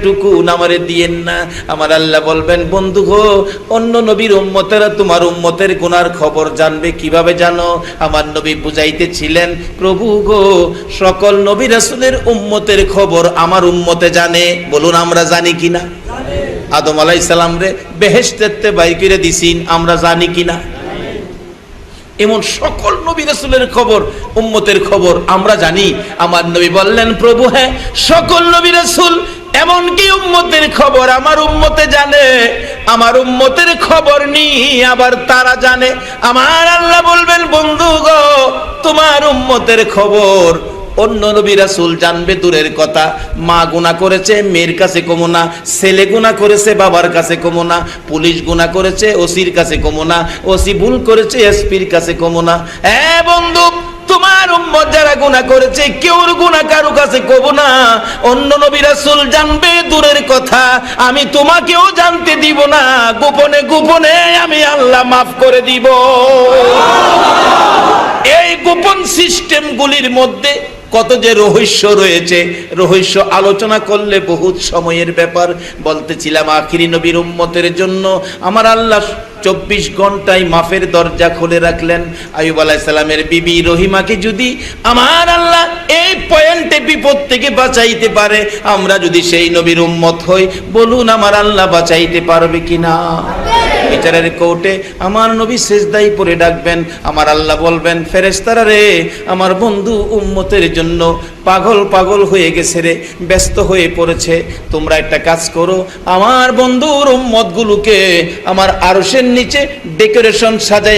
টুকু আমারে দিয়েন না। আমার আল্লাহ বলবেন, বন্ধু গো, অন্য নবীর উম্মতেরা তোমার উম্মতের গুনার খবর জানবে কিভাবে জানো? আমার নবী বুঝাইতেছিলেন, প্রভু গো, সকল নবী রাসূলের উম্মতের খবর আমার উম্মতে জানে। বলুন আমরা জানি কিনা? আদম আলাইহিস সালাম রে বেহেশতেতে বাইর করে দিছেন, আমরা জানি কিনা? এমন সকল নবী রাসূলের খবর, উম্মতের খবর আমরা জানি। আমার নবী বললেন, প্রভু হ্যাঁ, সকল নবী রাসূল এমনকি উম্মতের খবর আমার উম্মতে জানে, আমার উম্মতের খবর নি আবার তারা জানে। আমার আল্লাহ বলবেন, বন্ধু গো, তোমার উম্মতের খবর অন্য নবী রাসূল জানবে দূরের কথা, মা গুনাহ করেছে মেয়ের কাছে কমো না, ছেলে গুনাহ করেছে বাবার কাছে কমো না, পুলিশ গুনাহ করেছে ওসির কাছে কমো না, ওসি ভুল করেছে এসপির কাছে কমো না। হ্যাঁ বন্ধু, তোমার উম্মত যারা গুনাহ করেছে কেউর গুনাহ কারো কাছে কব না। অন্য নবী রাসূল জানবে দূরের কথা, আমি তোমাকেও জানতে দিব না, গোপনে গোপনে আমি আল্লাহ মাফ করে দিব। এই গোপন সিস্টেমগুলির মধ্যে কত যে রহস্য রয়েছে, রহস্য আলোচনা করলে বহুত সময়ের ব্যাপার। বলতেছিলাম, আখিরি নবীর উম্মতের জন্য আমার আল্লাহ 24 ঘন্টায় মাফের দরজা খুলে রাখলেন। আইয়ুব আলাইহিস সালামের বিবি রহিমাকে যদি আমার আল্লাহ এই পয়েন্টে বিপদ থেকে বাঁচাইতে পারে, আমরা যদি সেই নবীর উম্মত হই, বলুন আমার আল্লাহ বাঁচাইতে পারবে কিনা? বিচারের কোর্টে আমার নবী সিজদায় পড়ে ডাকবেন, আমার আল্লাহ বলবেন, ফেরেশতারা রে, আমার বন্ধু উম্মতের জন্য পাগল পাগল হয়ে গেছে রে, ব্যস্ত হয়ে পড়েছে, তোমরা একটা কাজ করো, আমার বন্ধুর উম্মতগুলোকে আমার আরশের নিচে ডেকোরেশন সাজায়